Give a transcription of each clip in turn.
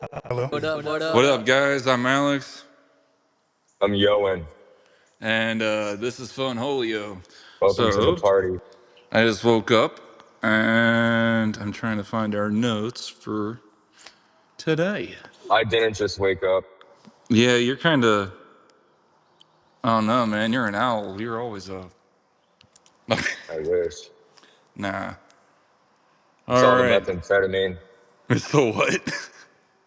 Hello. What up, guys? I'm Alex, I'm Owen. and this is Fun Holio. Welcome to the So, party. I just woke up, and I'm trying to find our notes for today. I didn't just wake up. Yeah, you're kind of. I don't know, man. You're an owl. You're always up. I wish. Nah. It's All all the right. methamphetamine. So what?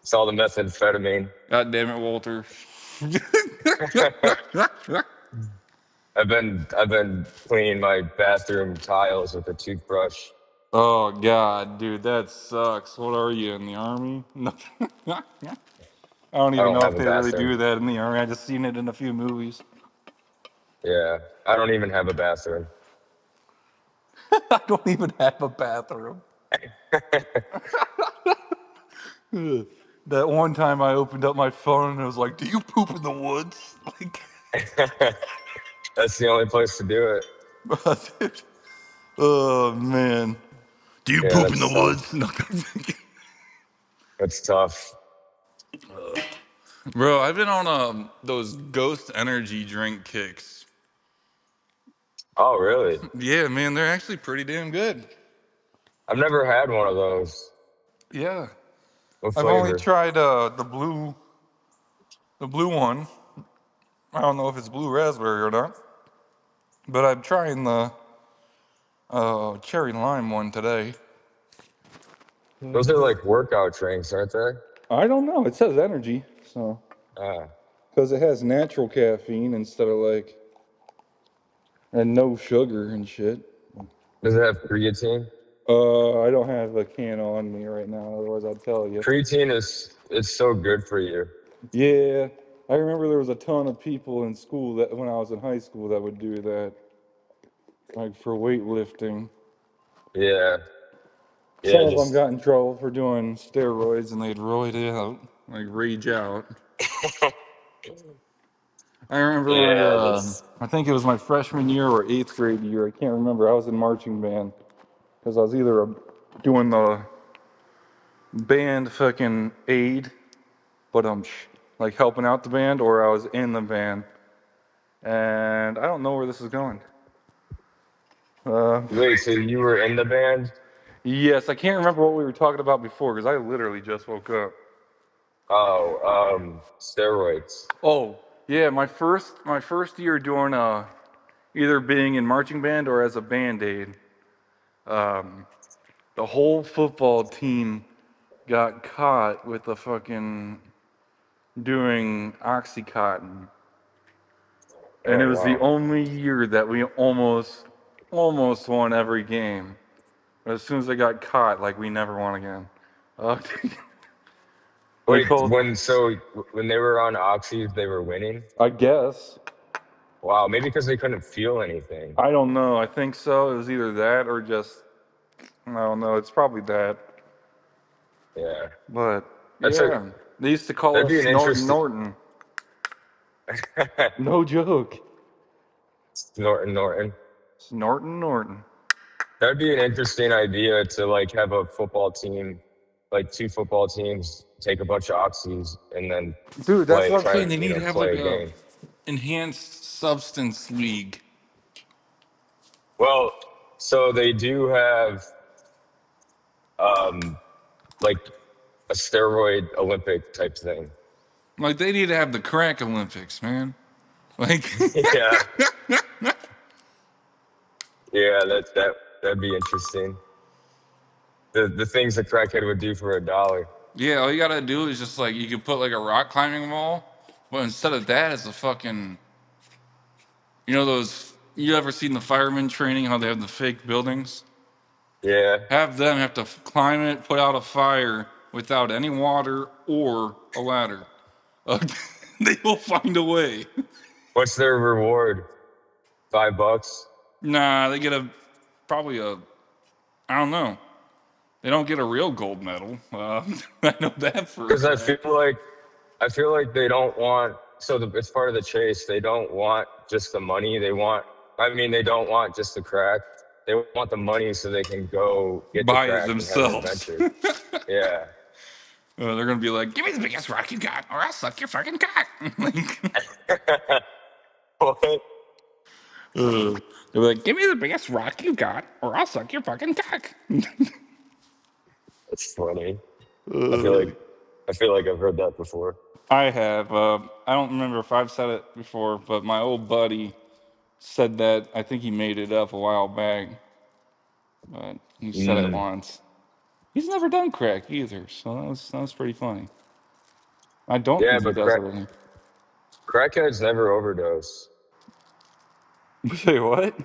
It's all the methamphetamine. God damn it, Walter. I've been cleaning my bathroom tiles with a toothbrush. Oh God, dude, that sucks. What are you in the army? No. I don't I even don't know have if a they really bathroom. do that in the army. I just seen it in a few movies. Yeah, I don't even have a bathroom. I don't even have a bathroom. That one time I opened up my phone and it was like, "Do you poop in the woods?" Like, That's the only place to do it. dude. Oh man, do you Yeah, poop in the that's tough. woods? No. That's tough. Bro, I've been on those Ghost energy drink kicks. Oh, really? Yeah, man, they're actually pretty damn good. I've never had one of those. Yeah, What I've only flavor? tried the blue one. I don't know if it's blue raspberry or not, but I'm trying the cherry lime one today. Those are like workout drinks, aren't they? I don't know. It says energy, so Ah. because it has natural caffeine instead of like and no sugar and shit. Does it have creatine? I don't have a can on me right now. Otherwise, I'd tell you. Creatine it's so good for you. Yeah, I remember there was a ton of people in school that when I was in high school that would do that, like for weightlifting. Yeah. Some Yeah, of them just got in trouble for doing steroids and they'd roid out, like rage out. I remember, yeah, that's I think it was my freshman year or eighth grade year. I can't remember. I was in marching band because I was either doing the band fucking aid, but like helping out the band, or I was in the band. And I don't know where this is going. Uh, wait, so you were in the band? yes, I can't remember what we were talking about before because I literally just woke up. Oh, steroids. Oh, yeah, my first year doing either being in marching band or as a band aid. Um, the whole football team got caught with the fucking doing Oxycontin. And it Oh was the wow. only year that we almost won every game. But as soon as they got caught, like we never won again. Uh, they Wait, called, when they were on oxys, they were winning? I guess. Wow, maybe because they couldn't feel anything. I don't know. I think so. It was either that or just, I don't know. It's probably that. Yeah. But That's a yeah, they used to call that'd us be an Snorton interesting Norton. No joke. Norton. Snorton Norton. That'd be an interesting idea to like have a football team, like two football teams, take a bunch of oxys and then Dude, that's play, what I'm try saying. and They need to have play like a a game. enhanced substance league. Well, so they do have um like a steroid Olympic type thing. Like they need to have the crack Olympics, man. Like Yeah, yeah, that'd be interesting. The things a crackhead would do for $1. yeah, all you gotta do is just like you can put like a rock climbing wall, but instead of that it's a fucking those you ever seen the firemen training how they have the fake buildings? Yeah. Have them have to climb it, put out a fire without any water or a ladder. Uh, they will find a way. What's their reward? $5? Nah, they get probably I don't know. They don't get a real gold medal. I know that for a Because fact. I feel like they don't want. So it's part of the chase. They don't want just the money. They don't want just the crack. They want the money so they can go get the By crack and have an themselves. adventure. Yeah. They're gonna be like, "Give me the biggest rock you got, or I'll suck your fucking cock." Like, What? they're like, "Give me the biggest rock you got, or I'll suck your fucking cock." That's funny. I feel uh, like I feel like I've heard that before. I have. I don't remember if I've said it before, but my old buddy said that. I think he made it up a while back, but he said it Mm. once. He's never done crack either, so that was pretty funny. I don't Yeah, think he but does it anymore. crackheads never overdose. Say what?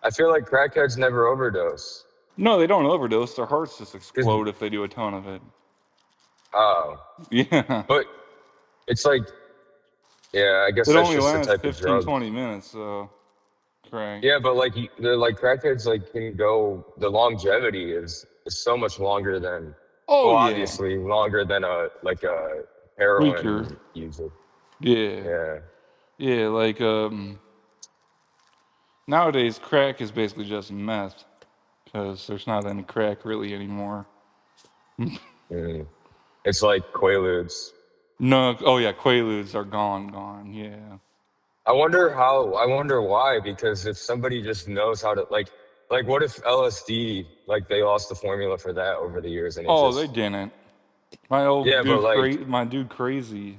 I feel like crackheads never overdose. No, they don't overdose. Their hearts just 'Cause, explode if they do a ton of it. oh, Yeah. but it's like, yeah, I guess It that's only just the lasts type of 15, drug. 20 minutes, so crack. Yeah, but like they're like crackheads like can go. The longevity is so much longer than, Oh well, yeah. obviously longer than a Weaker. heroin user. Yeah. Yeah, Yeah, like nowadays crack is basically just meth because there's not any crack really anymore. mm. It's like Quaaludes. No, oh yeah, Quaaludes are gone, yeah. I wonder how. I wonder why. Because if somebody just knows how to like what if LSD like they lost the formula for that over the years and it Oh, they just didn't. My old yeah, but dude, like my dude crazy,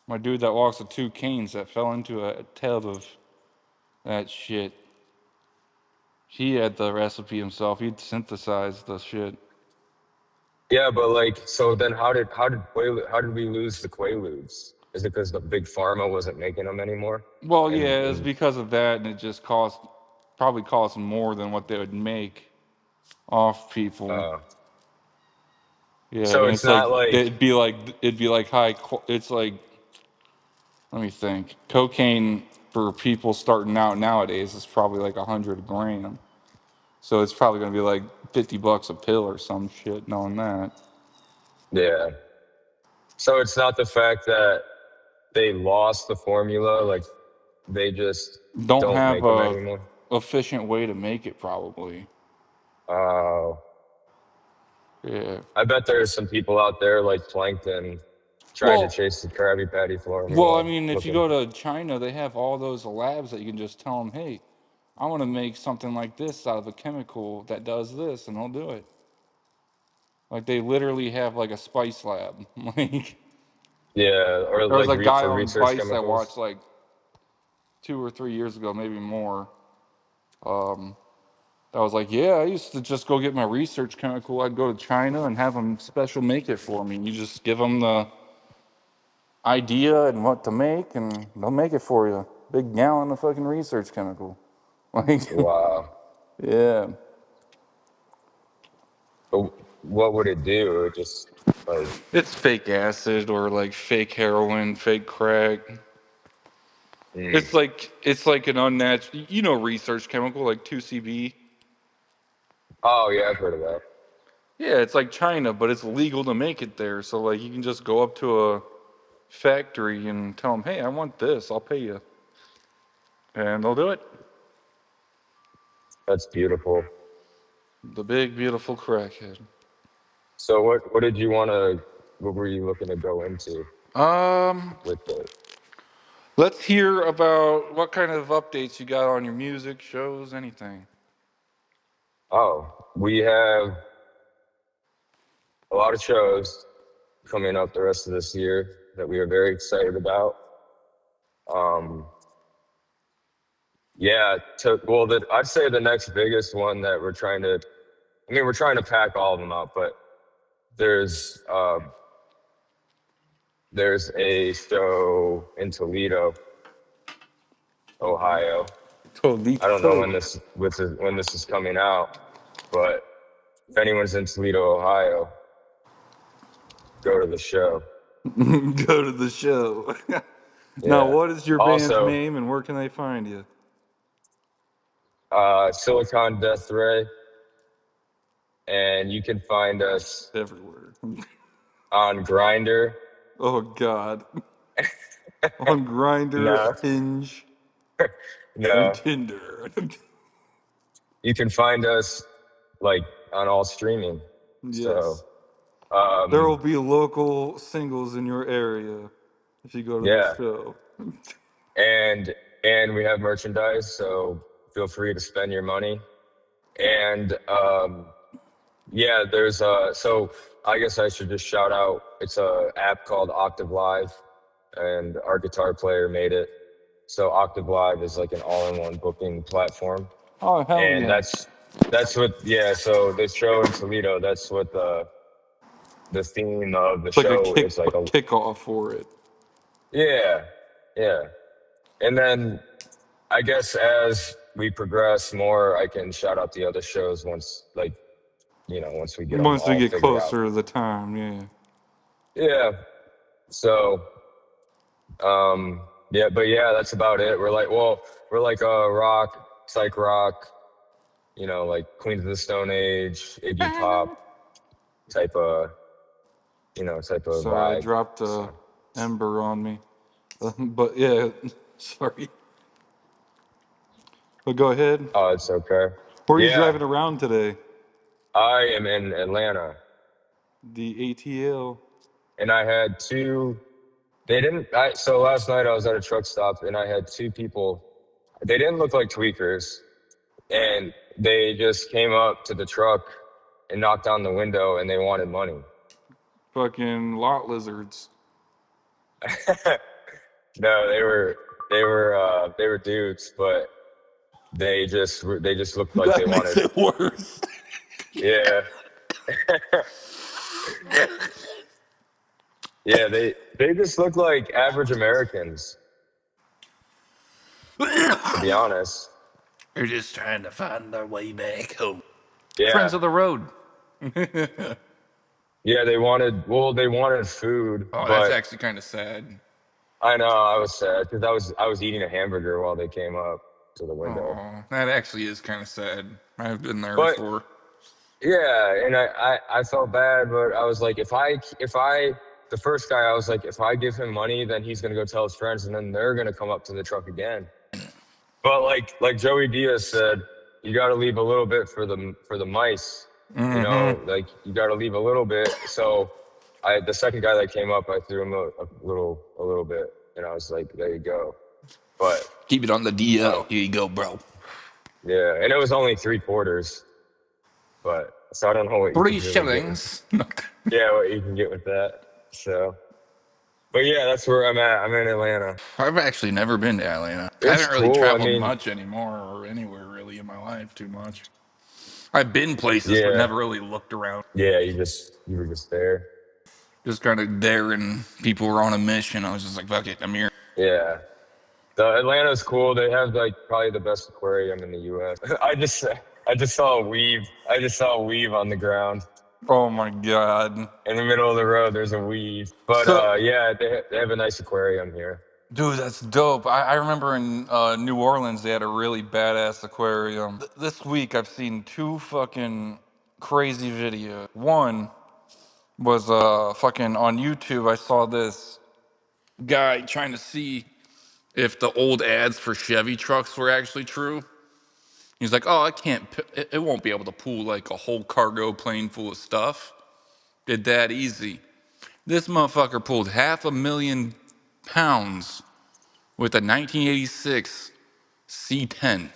my dude that walks with two canes that fell into a tub of that shit. He had the recipe himself. He'd synthesized the shit. yeah, but like so then how did we lose the Quaaludes? Is it because the big pharma wasn't making them anymore? Well, And yeah, it's and because of that, and it just probably cost more than what they would make off people. uh, Yeah, so and it's it's like not like it'd be like it's like, let me think. Cocaine for people starting out nowadays is probably like 100 a gram. So it's probably gonna be like $50 a pill or some shit. Knowing that, yeah. So it's not the fact that they lost the formula, like they just don't don't have make them a anymore. efficient way to make it probably. Uh, Yeah. I bet there's some people out there like Plankton trying to Well, chase the Krabby Patty Well, I formula, mean, if you looking. go to China, they have all those labs that you can just tell them, hey, I want to make something like this out of a chemical that does this, and they'll do it. Like they literally have like a spice lab. Like Yeah, or there was like a guy for on research Vice that chemicals. watched like 2 or 3 years ago, maybe more. Um, that was like, yeah, I used to just go get my research chemical. I'd go to China and have them special make it for me. You just give them the idea and what to make, and they'll make it for you. Big gallon of fucking research chemical. Like, Wow. yeah. But what would it do? It just like, It's fake acid or like fake heroin, fake crack. mm. It's like an unnatural, research chemical like 2CB. Oh yeah, I've heard of that. Yeah, it's like China, but it's legal to make it there. So like you can just go up to a factory and tell them, "Hey, I want this. I'll pay you." And they'll do it. That's beautiful. The big beautiful crackhead. So what did you want to? What were you looking to go into Um, with it? let's hear about what kind of updates you got on your music, shows, anything. Oh, we have a lot of shows coming up the rest of this year that we are very excited about. Um, yeah, I'd say the next biggest one that we're trying to, I mean, we're trying to pack all of them out, but there's uh, there's a show in Toledo, Ohio. I don't know Toledo. when this is coming out, but if anyone's in Toledo, Ohio, go to the show. Go to the show. Now, Yeah. what is your band's Also, name and where can they find you? Silicon Death Ray, and you can find us Everywhere. on Grinder. Oh God. On Grinder, No, Hinge, and no, Tinder. you can find us like on all streaming. So Yes. There will be local singles in your area if you go to this Yeah, show. and and we have merchandise, so feel free to spend your money. And yeah, there's so I guess I should just shout out. It's a app called Octave Live, and our guitar player made it. So Octave Live is like an all-in-one booking platform, Oh, hell and yeah. that's what, yeah. So this show in Toledo, that's what the theme of the It's like a show is, like a, kickoff for it. yeah, yeah. And then I guess as we progress more, I can shout out the other shows once, like, once we get them Once we all get figured out. closer to the time, yeah. Yeah. So, yeah, but yeah, that's about it. We're like rock, psych rock, like Queens of the Stone Age, Iggy Pop type of, type of Sorry, I vibe. dropped a So, ember on me. But yeah, sorry. But go ahead. oh, it's okay. Where are you Yeah, driving around today? I am in Atlanta, The ATL. and I had two. They didn't. So last night I was at a truck stop, and I had two people. They didn't look like tweakers, and they just came up to the truck and knocked on the window, and they wanted money. Fucking lot lizards. No, they were dudes, but they just looked like they That makes wanted. it worse. Yeah, yeah. They just look like average Americans, to be honest. They're just trying to find their way back home. Yeah, Friends of the road. yeah. They wanted food, Oh, that's but actually kind of sad. I know I was sad because I was eating a hamburger while they came up to the window. Oh, that actually is kind of sad. I've been there But before. yeah, and I felt bad, but I was like, if I the first guy, I was like, if I give him money, then he's gonna go tell his friends, and then they're gonna come up to the truck again. But like Joey Diaz said, you got to leave a little bit for the mice. Like you got to leave a little bit. So the second guy that came up, I threw him a little bit, and I was like, there you go. But Keep it on the DL. Here you go, bro. yeah, and it was only 3/4. But so I don't know what you Three can really get with. shillings. Yeah, what you can get with that. So, but yeah, that's where I'm at. I'm in Atlanta. I've actually never been to Atlanta. I It's haven't really cool. I traveled mean, much anymore or anywhere really in my life too much. I've been places but yeah, never really looked around. yeah. You were just there. Just kind of there and people were on a mission. I was just like, fuck it, I'm here. Yeah. The Atlanta's cool. They have like probably the best aquarium in the U.S. I just saw a weave. I just saw a weave on the ground Oh my god. in the middle of the road. There's a weave. But So, yeah, they have a nice aquarium here. dude, that's dope. I remember in New Orleans they had a really badass aquarium. This week I've seen two fucking crazy videos. One was fucking on YouTube. I saw this guy trying to see if the old ads for Chevy trucks were actually true. He's like, oh, I can't, it won't be able to pull like a whole cargo plane full of stuff. Did that easy. This motherfucker pulled 500,000 pounds with a 1986 C10.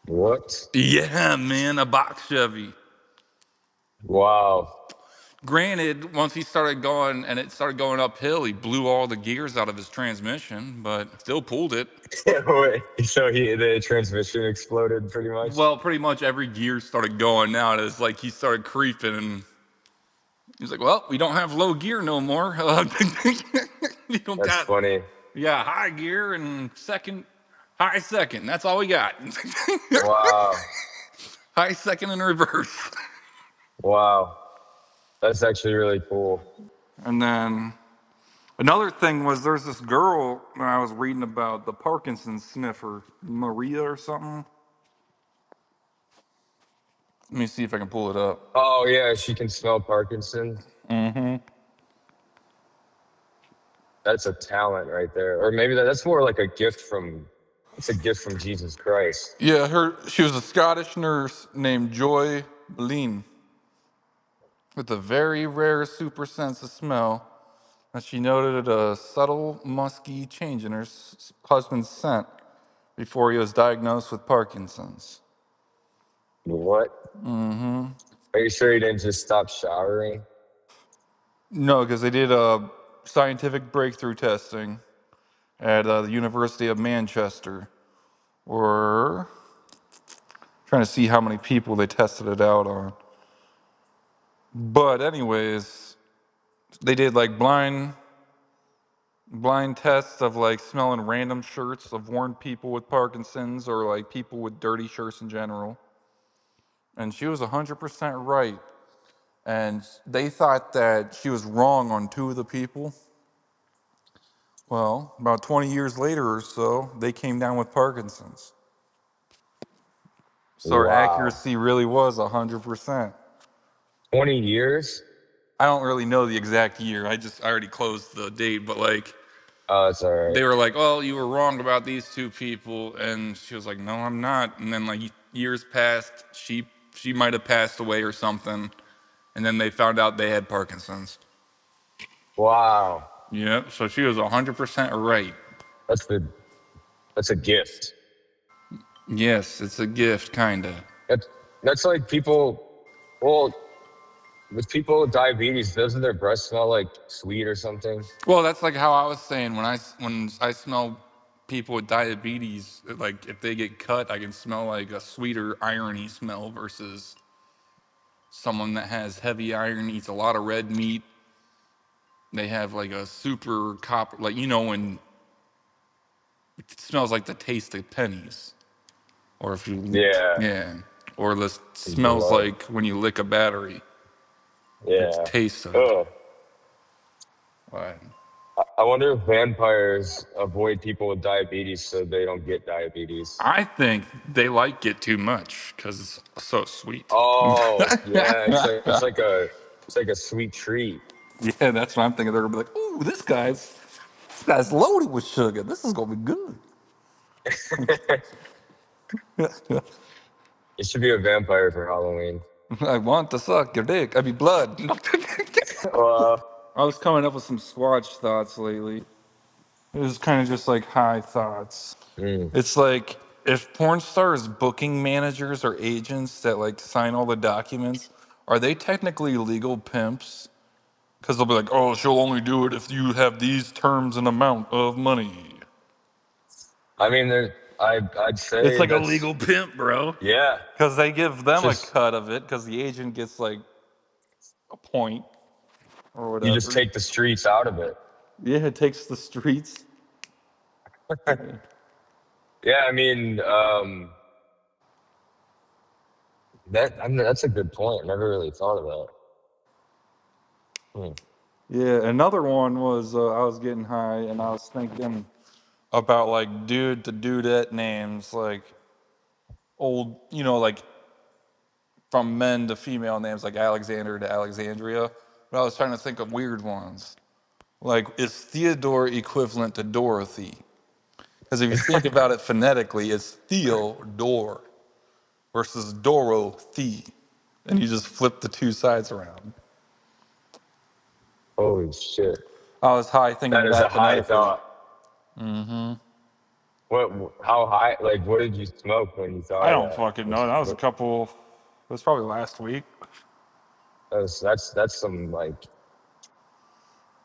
What? Yeah, man, a box Chevy. Wow. Granted, once he started going and it started going uphill, he blew all the gears out of his transmission, but still pulled it. Wait, so the transmission exploded pretty much. Well, pretty much every gear started going out. It's like he started creeping and he's like, well, we don't have low gear no more. We don't That's got, funny. yeah, high gear and high second. That's all we got. Wow. High second and reverse. Wow. That's actually really cool. And then another thing was there's this girl I was reading about, the Parkinson's sniffer, Maria or something. Let me see if I can pull it up. Oh yeah, she can smell Parkinson. Mm-hmm. That's a talent right there. Or maybe that's more like a gift from. It's a gift from Jesus Christ. Yeah, she was a Scottish nurse named Joy Boleyn. with a very rare super sense of smell, and she noted a subtle, musky change in her husband's scent before he was diagnosed with Parkinson's. What? Are you sure you didn't just stop showering? No, because they did scientific breakthrough testing at the University of Manchester. Or trying to see how many people they tested it out on. But anyways, they did like blind tests of like smelling random shirts of worn people with Parkinson's or like people with dirty shirts in general. And she was 100% right. And they thought that she was wrong on two of the people. Well, about 20 years later or so, they came down with Parkinson's. So her Wow. accuracy really was 100%. 20 years? I don't really know the exact year. I already closed the date, but like Oh, it's all right. they were like, "Oh, you were wrong about these two people," and she was like, "No, I'm not." And then like years passed, she might have passed away or something, and then they found out they had Parkinson's. Wow. Yeah, so she was 100% right. That's the that's a gift. Yes, it's a gift, kinda. That's that's like people. Well, with people with diabetes, doesn't their breath smell like sweet or something? Well, that's like how I was saying when I smell people with diabetes, like if they get cut, I can smell like a sweeter irony smell versus someone that has heavy iron, eats a lot of red meat. They have like a super copper, like when it smells like the taste of pennies, or if you, Yeah, yeah, or this his smells blood. like when you lick a battery. It Yeah. tastes of. Oh, Right. I wonder if vampires avoid people with diabetes so they don't get diabetes. I think they like it too much because it's so sweet. Oh, yeah. It's like a sweet treat. Yeah, that's what I'm thinking. They're gonna be like, "Ooh, this guy's loaded with sugar. This is gonna be good." You should be a vampire for Halloween. I want to suck your dick. I mean, blood. Well, I was coming up with some Swatch thoughts lately. It was kind of just like high thoughts. mm, It's like if porn stars booking managers or agents that like sign all the documents, are they technically legal pimps? Because they'll be like, oh, she'll only do it if you have these terms and amount of money. I mean, I'd It's say like a that's legal pimp, bro. yeah. Because they give It's them a just cut of it because the agent gets like a point or you just whatever. take the streets out of it. Yeah, it takes the streets. Yeah. Yeah, I mean, that's a good point. I never really thought of that. Hmm. Yeah, another one was I was getting high and I was thinking about like dude to dudette names, like old, like from men to female names, like Alexander to Alexandria. But I was trying to think of weird ones. Like, is Theodore equivalent to Dorothy? Because if you think about it phonetically, it's Theodore versus Dorothy. And you just flip the two sides around. Holy shit, I was high thinking that of is a that high phonetically. thought. What? How high? Like, what did you smoke when you I thought of don't that? fucking know. That was a couple, it was probably last week, That's some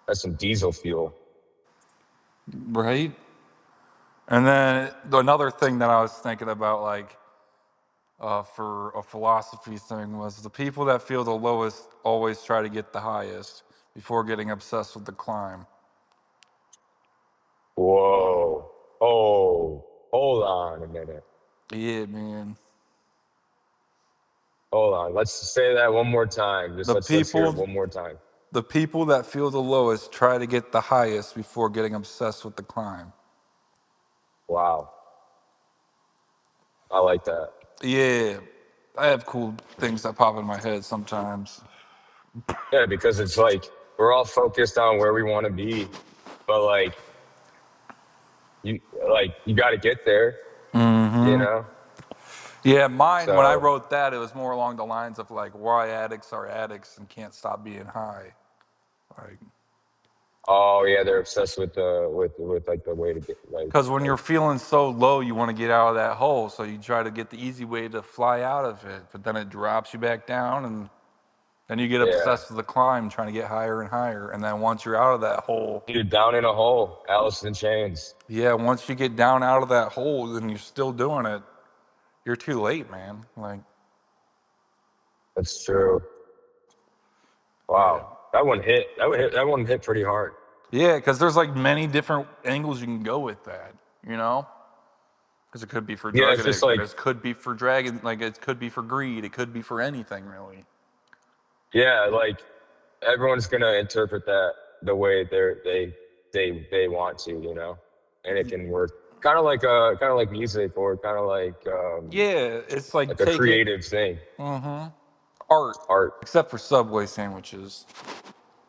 that's some diesel fuel. right? And then another thing that I was thinking about, like, for a philosophy thing was the people that feel the lowest always try to get the highest before getting obsessed with the climb. Whoa. Oh, hold on a minute. Yeah, man. Hold on. Let's say that one more time. Just The let's hear it people one more time. the people that feel the lowest try to get the highest before getting obsessed with the climb. Wow. I like that. Yeah. I have cool things that pop in my head sometimes. Yeah, because it's like we're all focused on where we want to be, but you you got to get there, you know? Yeah, mine, when I So, wrote that, it was more along the lines of like why addicts are addicts and can't stop being high. Like, oh yeah, they're obsessed with with like the way to get because when you're like feeling so low, you want to get out of that hole. So you try to get the easy way to fly out of it, but then it drops you back down, and then you get yeah, obsessed with the climb, trying to get higher and higher. And then once you're out of that hole, dude, down in a hole, Alice in Chains. yeah, once you get down out of that hole and you're still doing it, you're too late, man. Like, That's true. yeah. Wow, that one hit. That one hit pretty hard. Yeah, because there's like many different angles you can go with that, you know? Because it could be for Yeah, drug it's just addict, like it could be for dragon, like it could be for greed, it could be for anything really. yeah, like everyone's gonna interpret that the way they want to, you know, and it can work. Kind of like music or kind of Yeah, it's like like a take it, creative thing, art, art. except for Subway sandwiches.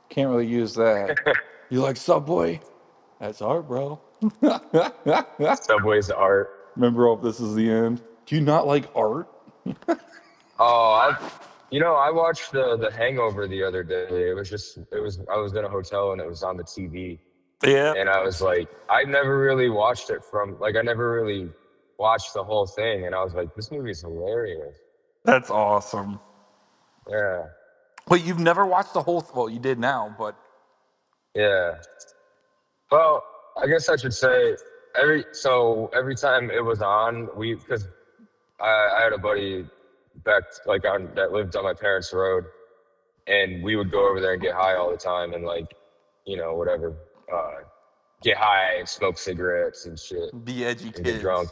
Can't really use that. You like Subway? That's art, bro. Subway's art. Remember, oh, this is the end. Do you not like art? Oh, I watched the Hangover the other day. I was in a hotel and it was on the TV, Yeah. and I was like, I never really watched it from like I never really watched the whole thing, and I was like, this movie's hilarious. That's awesome. Yeah, But you've never watched the whole, well, you did now, but yeah. Well, I guess I should say every time it was on, we because I had a buddy back like on that lived on my parents' road, and we would go over there and get high all the time and like, whatever, uh, get high and smoke cigarettes and shit be edgy and get drunk. kids.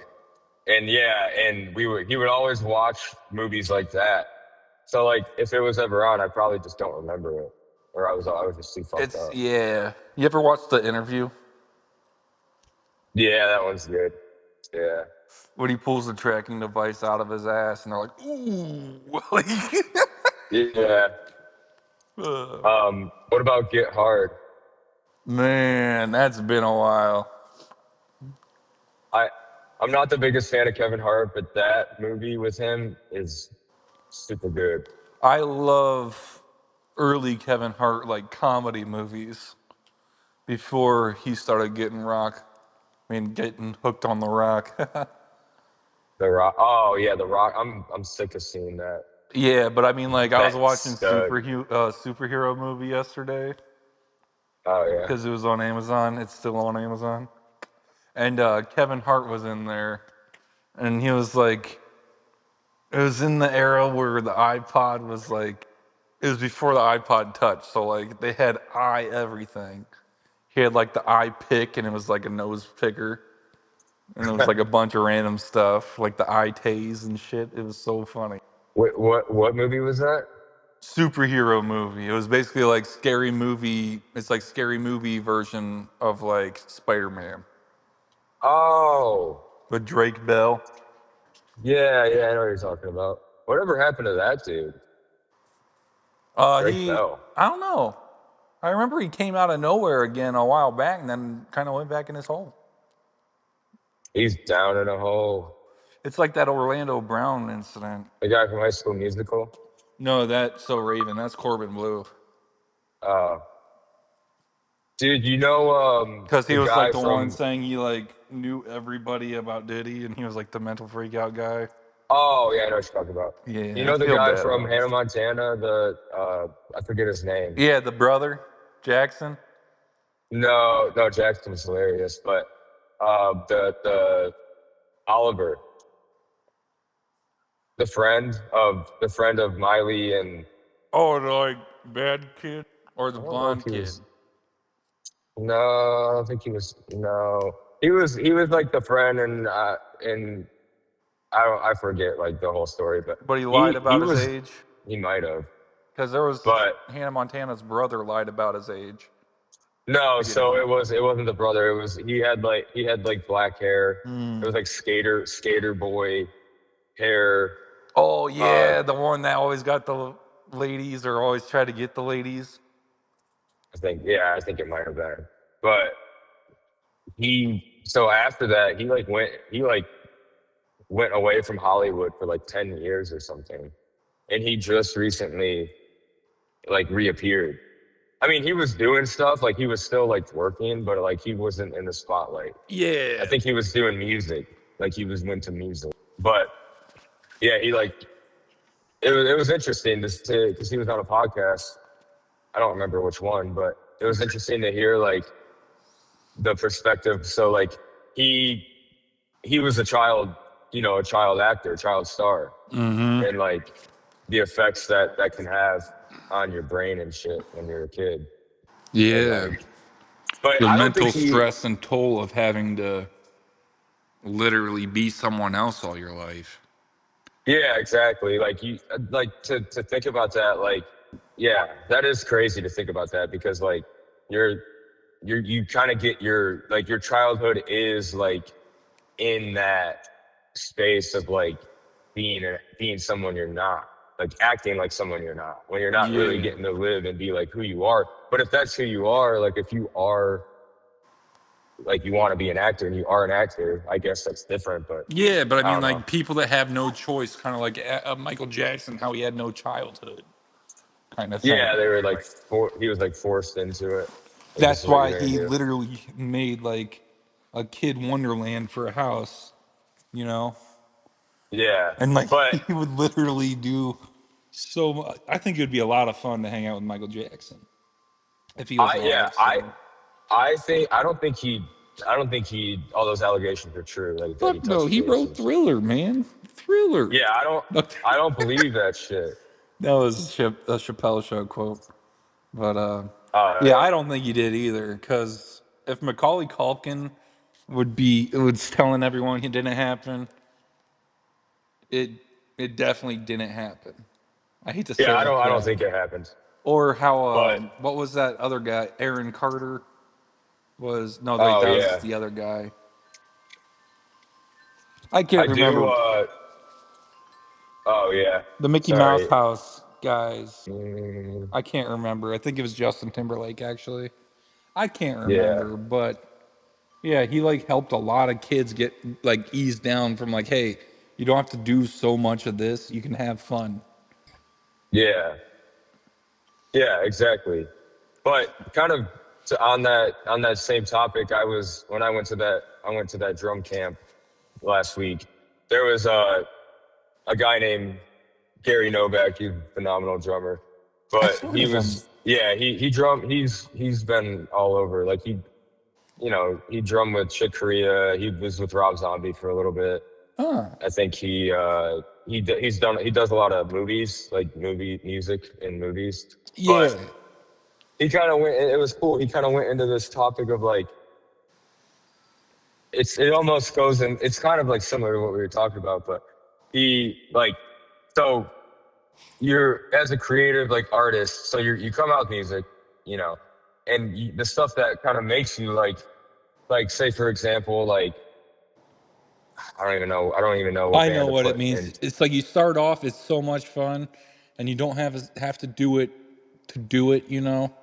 And yeah, and he would always watch movies like that. So like if it was ever on, I probably just don't remember it, or I was just too fucked It's, up. yeah. You ever watch The Interview? Yeah, that one's good. Yeah. When he pulls the tracking device out of his ass and they're like, ooh. Like, Yeah. uh, What about Get Hard? man, that's been a while. I I'm not the biggest fan of Kevin Hart, but that movie with him is super good. I love early Kevin Hart, like comedy movies before he started getting rock. I mean, getting hooked on the rock. The Rock. Oh yeah, The Rock. I'm sick of seeing that. Yeah, but I mean, like, I was That watching stud. superhero movie yesterday Oh yeah. because it was on Amazon. It's still on Amazon, and Kevin Hart was in there, and he was like, it was in the era where the iPod was like, it was before the iPod Touch, so like they had everything. He had like the iPick, and it was like a nose picker, and it was like a bunch of random stuff, like the iTase and shit. It was so funny. What movie was that? Superhero movie. It was basically like scary movie. It's like scary movie version of like Spider Man Oh with Drake Bell. yeah, I know what you're talking about. Whatever happened to that dude? Drake He, Bell. I don't know. I remember he came out of nowhere again a while back, and then kind of went back in his hole. He's down in a hole. It's like that Orlando Brown incident. The guy from High School Musical. No, that's So Raven. That's Corbin Blue. Uh, dude, you know Because he the was like guy the one from saying he like knew everybody about Diddy, and he was like the mental freak out guy. Oh yeah, I know what you're talking about. You Yeah, I know the feel guy bad from about him. Hannah Montana, the I forget his name. Yeah, the brother, Jackson. No, Jackson's hilarious, but the Oliver, the friend of Miley, and Oh, the like bad kid or the I don't know if blonde he kid. was. No, I don't think he was. No, he was like the friend, and I forget like the whole story, but But he lied he about his was age. he might have, Because there was but Hannah Montana's brother lied about his age. no. Forget his So name. it wasn't the brother. It was he had like black hair. It Hmm. was like skater boy hair. Oh Uh, yeah, the one that always got the ladies or always tried to get the ladies. I think it might have been, but so after that he like went away from Hollywood for like 10 years or something. And he just recently like reappeared. I mean, he was doing stuff, like he was still like working, but like he wasn't in the spotlight. I Yeah. think he was doing music, like he was into music. But yeah, he like it was interesting to because he was on a podcast. I don't remember which one, but it was interesting to hear like the perspective. So like he he was a child, a child actor, a child star, Mm-hmm. and like the effects that can have on your brain and shit when you're a kid. And Yeah. like, but The I don't think mental he. stress and toll of having to literally be someone else all your life. Yeah, exactly. Like you, like to think about that. Like, yeah, that is crazy to think about that because like you're you kind of get your childhood is like in that space of like being someone you're not, like acting like someone you're not, when you're not really Yeah. getting to live and be like who you are. But if that's who you are, like if you are like you want to be an actor and you are an actor, I guess that's different. But Yeah, but I I mean, don't know. like people that have no choice, kind of like Michael Jackson, how he had no childhood, kind of Yeah, thing. they were like he was like forced into it. Like this is That's what you're why gonna he do. literally made like a kid wonderland for a house, you know, Yeah, and like but he would literally do so much. I think it would be a lot of fun to hang out with Michael Jackson if he was I yeah alive still. I don't think he all those allegations are true that he Fuck no, touched he wrote kids. Thriller, man. Thriller. Yeah, Look, I don't believe that shit. that was a Chappelle show quote. But yeah, Uh, I don't think he did either. Because if Macaulay Culkin was telling everyone it didn't happen, it it definitely didn't happen. I hate to yeah, say it like I don't that. think it happened. Or how But what was that other guy? Aaron Carter was no, wait, oh that was yeah, the other guy. I can't I do. remember Oh yeah, the Mickey Mouse sorry. House guys. Mm, I can't remember. I think it was Justin Timberlake actually. I can't yeah, remember, but yeah, he like helped a lot of kids get like eased down from like, hey, you don't have to do so much of this. You can have fun. yeah, yeah, exactly. But kind of on that same topic, I was when I went to that drum camp last week. There was a guy named Gary Novak. He's a phenomenal drummer, I've but heard he of him. was yeah he's been all over. Like he drummed with Chick Corea. He was with Rob Zombie for a little bit. Huh. I think he does a lot of movies, like movie music in movies. But Yeah. he kind of went. It was cool. He kind of went into this topic of like it almost goes in. It's kind of like similar to what we were talking about, but he like so you're as a creative like artist. So you come out with music, you know, and the stuff that kind of makes you like say for example like I don't even know what I know band to what it put means. in. It's like you start off, it's so much fun, and you don't have to do it to do it, you know?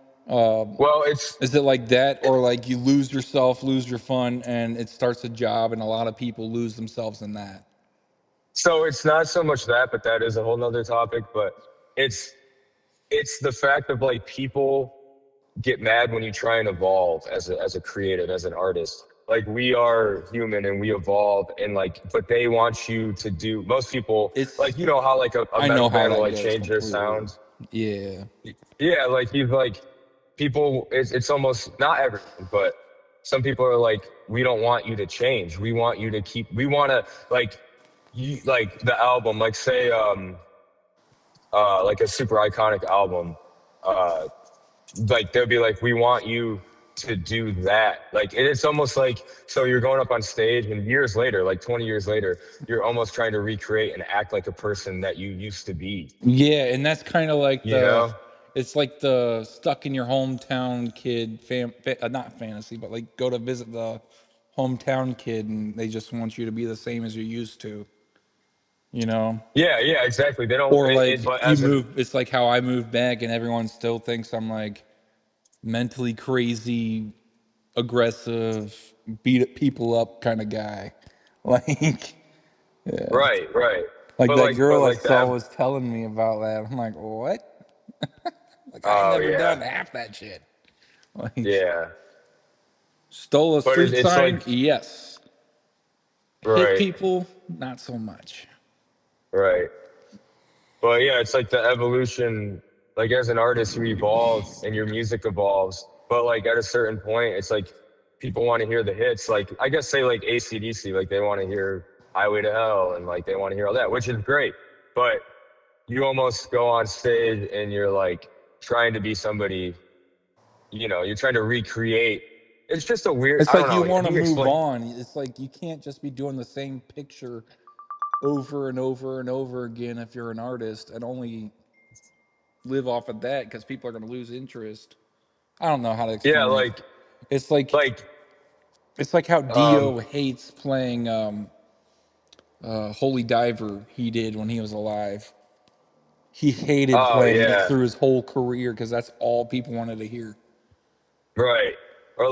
Well, Is it like that? Or like you lose yourself, lose your fun, and it starts a job, and a lot of people lose themselves in that? so it's not so much that, but that is a whole nother topic. But it's it's the fact of like people get mad when you try and evolve as a creative, as an artist. Like we are human and we evolve and like, but they want you to do, most people, It's, like, you know how like a I know metal how band will that like goes change their completely. sound. Yeah. Yeah. Like he's like, people, it's almost not everyone, but some people are like, we don't want you to change. We want you to keep, we want to like, you like the album, like say, like a super iconic album, uh, like they'll be like, we want you to do that. Like it's almost like so you're going up on stage and years later, like 20 years later, you're almost trying to recreate and act like a person that you used to be. Yeah, and that's kind of like You know? it's like the stuck in your hometown kid, not fantasy, but like go to visit the hometown kid and they just want you to be the same as you used to, you know? Yeah, yeah, exactly. They don't. Or like But you as an move, it's like how I moved back and everyone still thinks I'm like mentally crazy, aggressive, beat people up kind of guy. Like, Yeah. Right, right. Like that But girl I like saw that. was telling me about that. I'm like, what? Like I ain't Oh never yeah, done half that shit. Like yeah. stole a But street it's like sign, yes. Hit right, people, not so much. right. But yeah, it's like the evolution. Like as an artist, you evolve and your music evolves. But like at a certain point, it's like people want to hear the hits. Like I guess say like AC/DC, like they want to hear Highway to Hell and like they want to hear all that, which is great. But you almost go on stage and you're like trying to be somebody, you're trying to recreate. It's just a weird, It's I don't like you know. How want do to you move explain? on. It's like you can't just be doing the same picture over and over and over again if you're an artist and only live off of that because people are going to lose interest. I don't know how to Yeah, explain it. It's like like, it's like how um, Dio hates playing Holy Diver he did when he was alive. He hated oh playing it yeah, through his whole career because that's all people wanted to hear. right. Or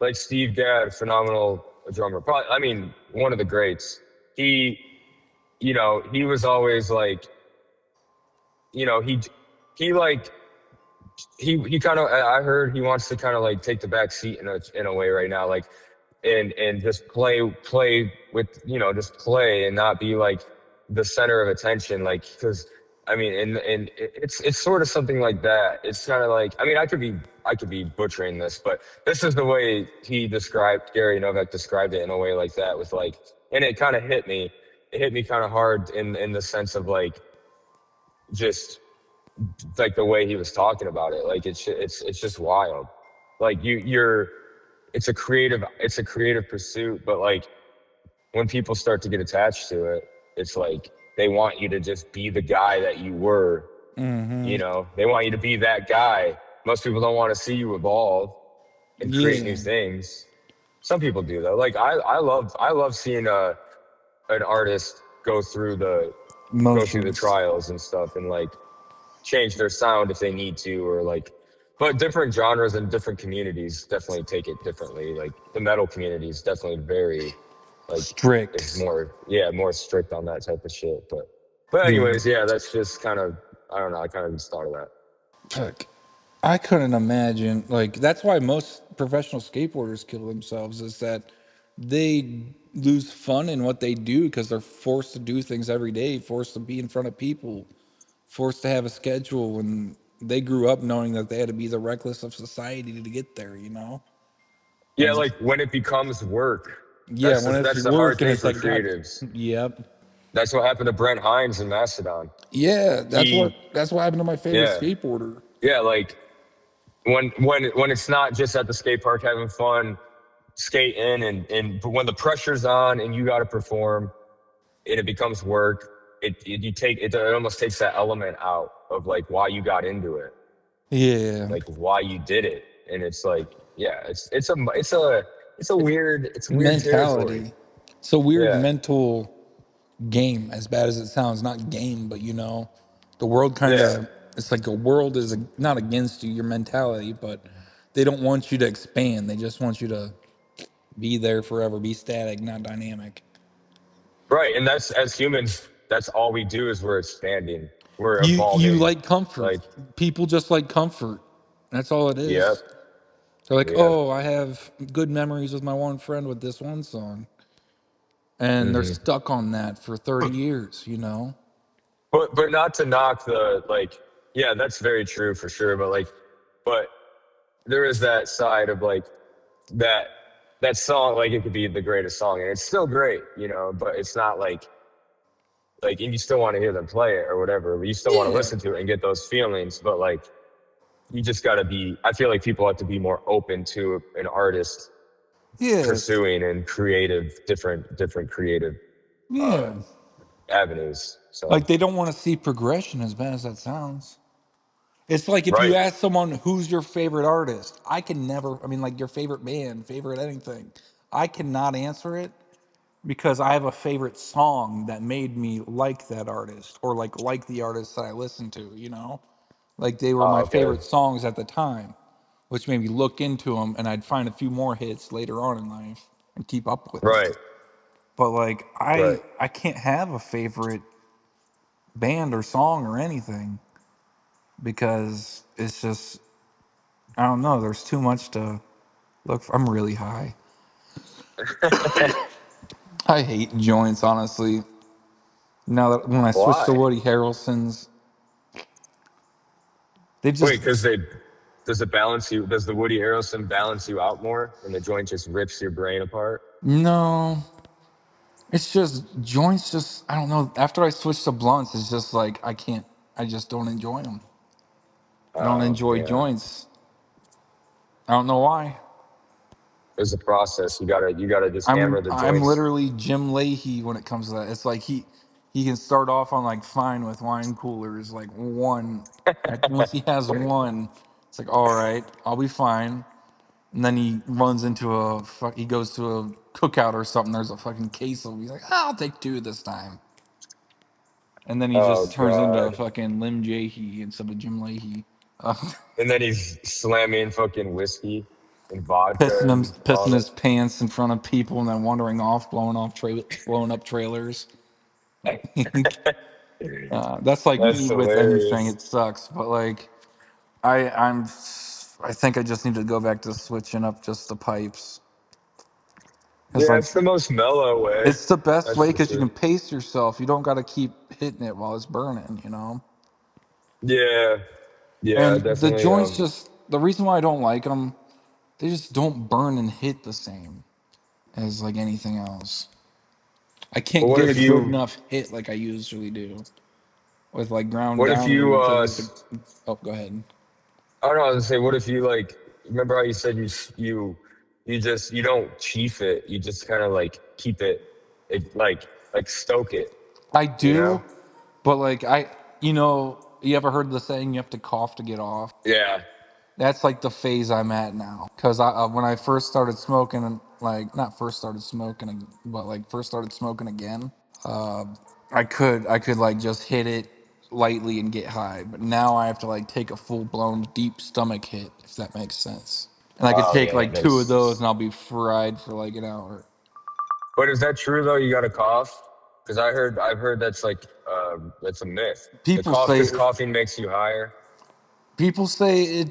like Steve Gadd, phenomenal drummer. Probably, I mean, one of the greats. He, he was always like, you know, he, he like he kind of I heard he wants to kind of like take the back seat in a way right now, like and just play with just play and not be like the center of attention, like because I mean and it's sort of something like that. It's kind of like I mean I could be butchering this, but this is the way Gary Novak described it in a way like that with like and it kind of hit me. It hit me kind of hard in the sense of like just like the way he was talking about it. Like it's just wild. Like it's a creative pursuit, but like when people start to get attached to it, it's like they want you to just be the guy that you were. Mm-hmm. They want you to be that guy. Most people don't want to see you evolve and create new Yeah. things. Some people do though. Like I love seeing an artist go through the Emotions. trials and stuff and like change their sound if they need to, or like, but different genres and different communities definitely take it differently. Like the metal community is definitely very, like, is Strict. more strict on that type of shit. But Yeah. anyways, yeah, that's just kind of, I don't know. I kind of just thought of that. Fuck. I couldn't imagine. Like that's why most professional skateboarders kill themselves. Is that they lose fun in what they do because they're forced to do things every day, forced to be in front of people, forced to have a schedule. And they grew up knowing that they had to be the reckless of society to get there. You know. Yeah, And like when it becomes work, yeah, that's when the, it's that's the work hard and thing it's for like God. creatives. Yep. That's what happened to Brent Hines in Mastodon. Yeah, He, that's what happened to my favorite yeah, skateboarder. yeah, like when it's not just at the skate park having fun, skating and but when the pressure's on and you got to perform and it becomes work, it almost takes that element out of like why you got into it, Yeah, like why you did it. And it's like, yeah, it's a weird territory. mentality. It's a weird Yeah, mental game, as bad as it sounds. Not game, but the world kind yeah, of. It's like the world is not against you, your mentality, but they don't want you to expand. They just want you to be there forever, be static, not dynamic. right. And that's, as humans, that's all we do is we're expanding, we're You evolving. like comfort. Like, People just like comfort. That's all it yep, is. They're like, yep. oh, I have good memories with my one friend with this one song. And they're Hmm. stuck on that for 30 years, you know? But not to knock the, like, yeah, that's very true for sure. But like, but there is that side of like that that song, like it could be the greatest song and it's still great, but it's not like and you still want to hear them play it or whatever, but you still want to Yeah. listen to it and get those feelings. But like you just gotta be, I feel like people have to be more open to an artist Yeah. pursuing and different creative uh Yeah. avenues. So Like they don't want to see progression, as bad as that sounds. It's like if you right. ask someone who's your favorite artist, I can never, I mean, like your favorite band, favorite anything. I cannot answer it because I have a favorite song that made me like that artist or like the artist that I listen to, you know? Like they were Oh, my okay. favorite songs at the time, which made me look into them and I'd find a few more hits later on in life and keep up with it. Right. But like Right. I can't have a favorite band or song or anything because it's just I don't know. There's too much to look for. I'm really high. I hate joints, honestly. Now that when I switched to Why? Woody Harrelson's, they Wait, just because they does it balance you? Does the Woody Harrelson balance you out more, and the joint just rips your brain apart? no. It's just joints. Just I don't know. After I switched to blunts, it's just like I can't. I just don't enjoy them. I don't Oh enjoy yeah, joints. I don't know why. there's a process. You gotta just hammer the I'm joints. literally Jim Leahy when it comes to that. It's like he can start off on like fine with wine coolers, like one. Like once he has one, it's like all right, I'll be fine. And then he runs into he goes to a cookout or something. There's a fucking case of. He's like, I'll take two this time. And then he just Oh turns into god. fucking Lim Jehe instead of Jim Leahy. Uh, And then he's slamming fucking whiskey and vodka and all pissing that. his pants in front of people and then wandering off, blowing up trailers. That's like That's me with anything. hilarious. It sucks, but like I, I'm, I think I just need to go back to switching up just the pipes. Cause Yeah, like it's the most mellow way. it's the best That's way for because you sure. can pace yourself. You don't got to keep hitting it while it's burning, you know. Yeah, yeah, And the definitely. joints just the reason why I don't like them, they just don't burn and hit the same as like anything else. I But can't what get a if good you? enough hit like I usually do with like ground What if down you? weed because it's a. Oh, go ahead. I don't know. I was gonna say, what if you like? Remember how you said you just you don't chief it. You just kind of like keep it like stoke it. I You know? do, but like you ever heard the saying you have to cough to get off? Yeah. That's like the phase I'm at now. Cause when I first started smoking, like not first started smoking, but like first started smoking again, I could like just hit it lightly and get high. But now I have to like take a full blown deep stomach hit, if that makes sense. And I could Oh take yeah, that like two of those makes. and I'll be fried for like an hour. But is that true though? You got to cough? Because I've heard that's like that's a myth. The People cough say because coughing makes you higher. People say it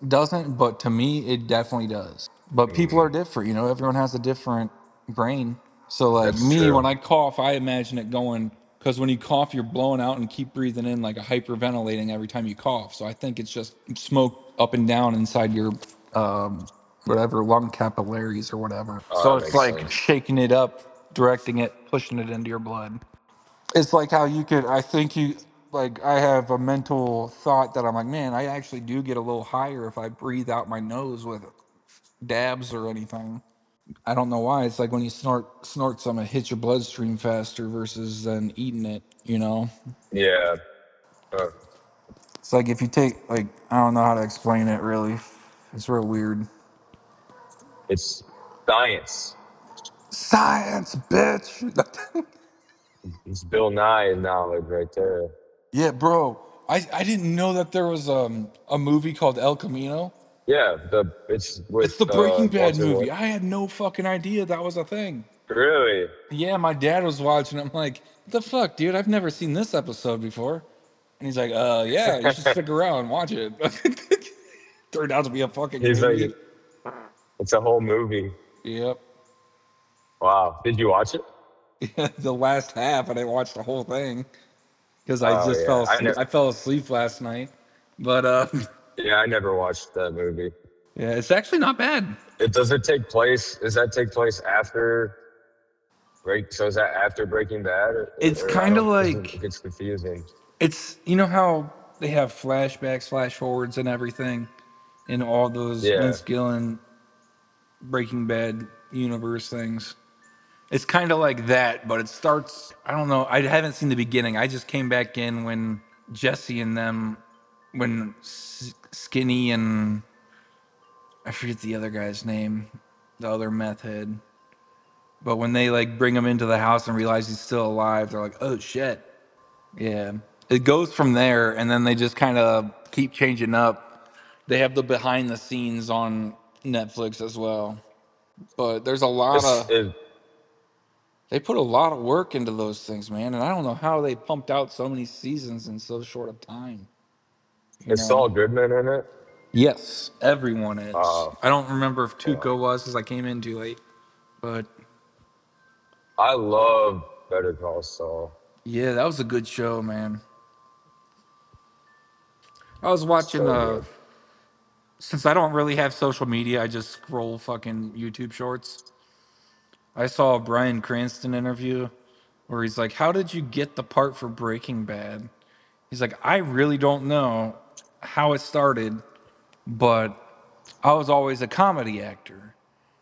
doesn't, but to me it definitely does. But people are Mm, different, everyone has a different brain. So like that's me, when true. I cough, I imagine it going because when you cough, you're blowing out and keep breathing in like a hyperventilating every time you cough. So I think it's just smoke up and down inside your um, whatever lung capillaries or whatever. Oh, So that it's makes like sense. shaking it up, directing it, pushing it into your blood. It's like how you could, I think you, like, I have a mental thought that I'm like, man, I actually do get a little higher if I breathe out my nose with dabs or anything. I don't know why. It's like when you snort some, it hits your bloodstream faster versus than eating it. Yeah. Uh, It's like if you take, like, I don't know how to explain it really. It's real weird. it's science. Science, bitch. It's Bill Nye knowledge right there. Yeah, bro. I didn't know that there was a movie called El Camino. Yeah, it's It's the with Breaking Bad Walter movie. White. I had no fucking idea that was a thing. Really? Yeah, my dad was watching. I'm like, what the fuck, dude? I've never seen this episode before. And he's like, yeah, you should stick around and watch it. Turned out to be a fucking He's like, movie. it's a whole movie. Yep. Wow. Did you watch it? The last half, I didn't watch the whole thing because I Oh just fell yeah, asleep. I fell asleep last night. But yeah, I never watched that movie. yeah, it's actually not bad. It does it take place? Does that take place after break? So is that after Breaking Bad, It's or I kind of don't? Because it like gets confusing. it's how they have flashbacks, flash forwards, and everything in all those Yeah, Vince Gillen Breaking Bad universe things. It's kind of like that, but it starts. I don't know. I haven't seen the beginning. I just came back in when Jesse and them, when Skinny and I forget the other guy's name, the other meth head. But when they like bring him into the house and realize he's still alive, they're like, "Oh shit!" Yeah, it goes from there, and then they just kind of keep changing up. They have the behind the scenes on Netflix as well, but there's a lot it's of it. They put a lot of work into those things, man, and I don't know how they pumped out so many seasons in so short of time. You Is know? Saul Goodman in it? Yes, everyone is. Uh, I don't remember if yeah. Tuco was because I came in too late, but I love Better Call Saul. yeah, that was a good show, man. I was watching So good. since I don't really have social media, I just scroll fucking YouTube shorts. I saw a Bryan Cranston interview where he's like, "How did you get the part for Breaking Bad?" He's like, "I really don't know how it started, but I was always a comedy actor.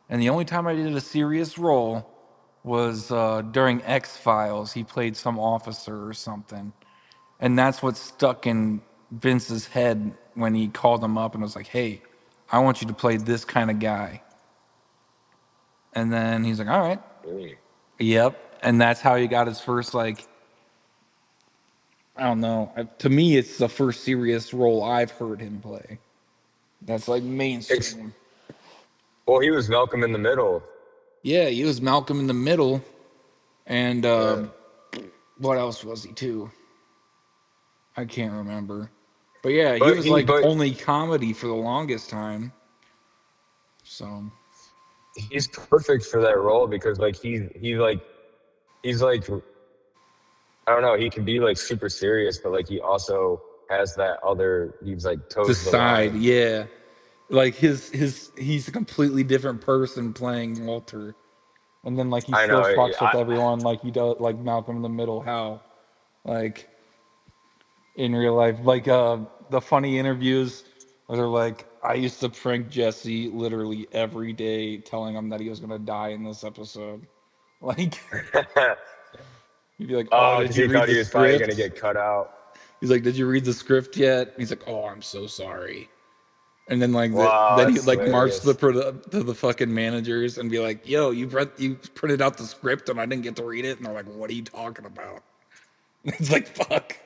And the only time I did a serious role was during X Files. He played some officer or something. And that's what stuck in Vince's head when he called him up and was like, hey, I want you to play this kind of guy." And then he's like, all right, Mm. yep. And that's how he got his first, like, I don't know. To me, it's the first serious role I've heard him play. That's like Ex- mainstream. well, he was Malcolm in the Middle. Yeah, he was Malcolm in the Middle. And Yeah. what else was he too? I can't remember. But yeah, he But was like only comedy for the longest time. So he's perfect for that role because like he's like I don't know, he can be like super serious, but like he also has that other he's like toes the decide, line. yeah. Like his he's a completely different person playing Walter. And then like he I know. still fucks with everyone like he does like Malcolm in the Middle, how like in real life. Like the funny interviews where they're like, I used to prank Jesse literally every day, telling him that he was gonna die in this episode. Like he'd be like, "Oh, Oh, did because you he read thought the he was probably gonna script?" get cut out. He's like, "Did you read the script yet?" He's like, "Oh, I'm so sorry." And then like Wow, then he that's like march hilarious. to the fucking managers and be like, "Yo, you printed out the script and I didn't get to read it." And they're like, "What are you talking about?" It's like, fuck.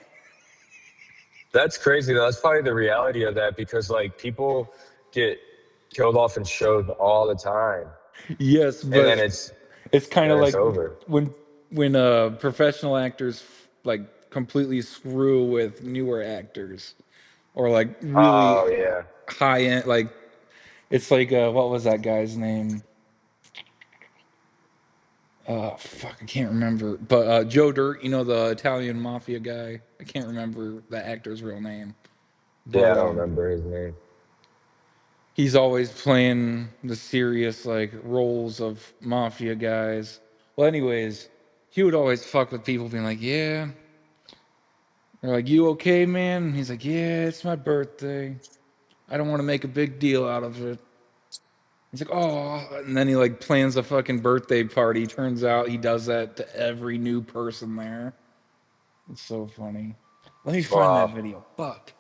That's crazy though. That's probably the reality of that because like people get killed off in shows all the time, Yes, and then but it's kind of it's like over. when professional actors like completely screw with newer actors or like really Oh yeah, high end, like it's like what was that guy's name? Fuck, I can't remember. But Joe Dirt, you know, the Italian mafia guy. I can't remember the actor's real name, but yeah. I don't remember his name. he's always playing the serious like roles of mafia guys. Well, anyways, he would always fuck with people, being like, "Yeah," they're like, "You okay, man?" And he's like, "Yeah, it's my birthday. I don't want to make a big deal out of it." He's like, "Oh," and then he like plans a fucking birthday party. Turns out he does that to every new person there. It's so funny. Let me find that Wow. video. Fuck.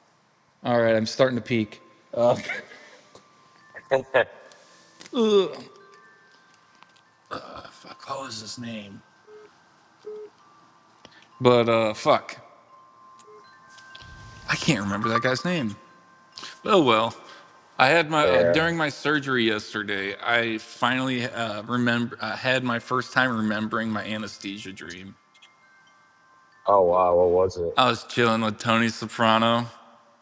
All right, I'm starting to peak. Ugh. Fuck. What was his name? But fuck. I can't remember that guy's name. Oh well. I had my Yeah. during my surgery yesterday. I finally remember had my first time remembering my anesthesia dream. Oh wow. What was it? I was chilling with Tony Soprano,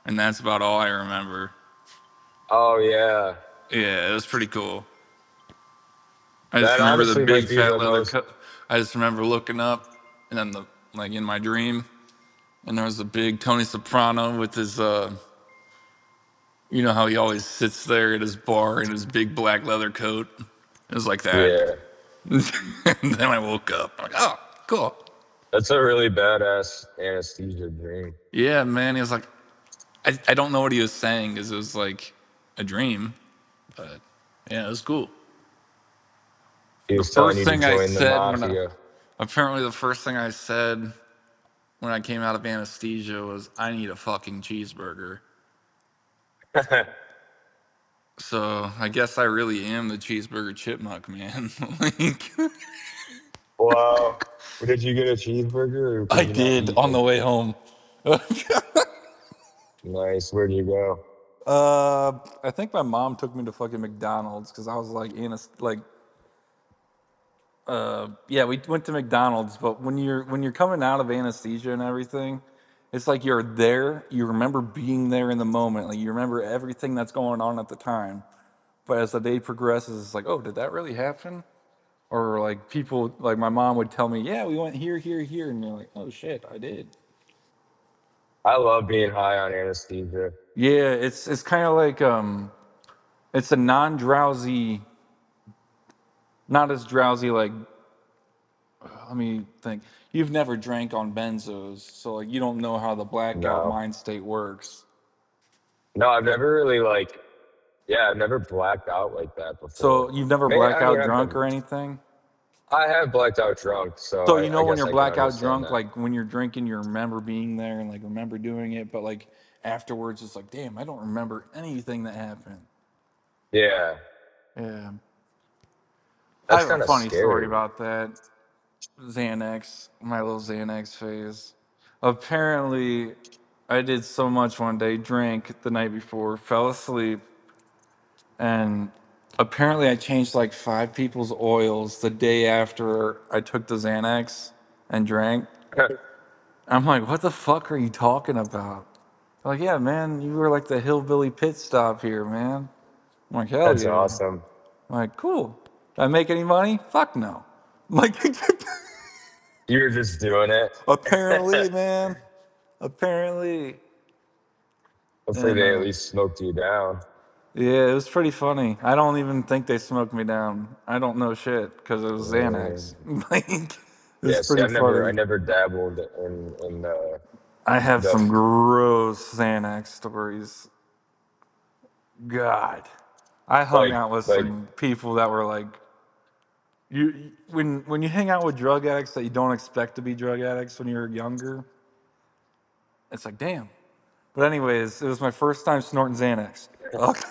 and that's about all I remember. Oh yeah. Yeah, it was pretty cool. I just That remember the honestly big might be fat the leather most. coat. I just remember looking up, and then the like in my dream, and there was a big Tony Soprano with his you know how he always sits there at his bar in his big black leather coat. It was like that. Yeah. And then I woke up. I'm like, oh, cool. That's a really badass anesthesia dream. Yeah, man. He was like, I don't know what he was saying because it was like a dream, but yeah, it was cool. He The was telling first you to thing I join the said when mafia. apparently the first thing I said when I came out of anesthesia was, I need a fucking cheeseburger. So I guess I really am the cheeseburger chipmunk, man. Like, Wow. Did you get a cheeseburger or could I you not did eat on them? the way home. Nice. Where'd you go? I think my mom took me to fucking McDonald's because I was like in a like Yeah, we went to McDonald's, but when you're coming out of anesthesia and everything, it's like you're there. You remember being there in the moment. Like you remember everything that's going on at the time. But as the day progresses, it's like, oh, did that really happen? Or like people, like my mom would tell me, yeah, we went here, here, here, and you're like, oh shit, I did. I love being high on anesthesia. Yeah, it's kind of like it's a non-drowsy, not as drowsy like. Let me think. You've never drank on benzos, so like you don't know how the blackout No, mind state works. no, I've never really like, yeah, I've never blacked out like that before. So you've never May I mean, blackout drunk or anything. I have blacked out drunk, so So you know I when guess you're I can blackout understand drunk, that. like when you're drinking, you remember being there and like remember doing it, but like afterwards, it's like, damn, I don't remember anything that happened. Yeah, Yeah, I that's have a kind of funny story scary. about that. Xanax, my little Xanax phase. Apparently, I did so much one day, drank the night before, fell asleep, and apparently I changed like five people's oils the day after I took the Xanax and drank. I'm like, what the fuck are you talking about? They're like, yeah, man, you were like the hillbilly pit stop here, man. I'm like, hell That's yeah. awesome. I'm like, cool. Did I make any money? Fuck no. I'm like, You're just doing it. apparently, man. Apparently. Hopefully, And they at least smoked you down. yeah, it was pretty funny. I don't even think they smoked me down. I don't know shit because it was Xanax. Mm. Like, it was Yeah, see, pretty I funny. never dabbled in I have the some gross Xanax stories. God, I hung like out with like some people that were like, when you hang out with drug addicts that you don't expect to be drug addicts when you're younger, it's like, damn. But anyways, it was my first time snorting Xanax. Okay.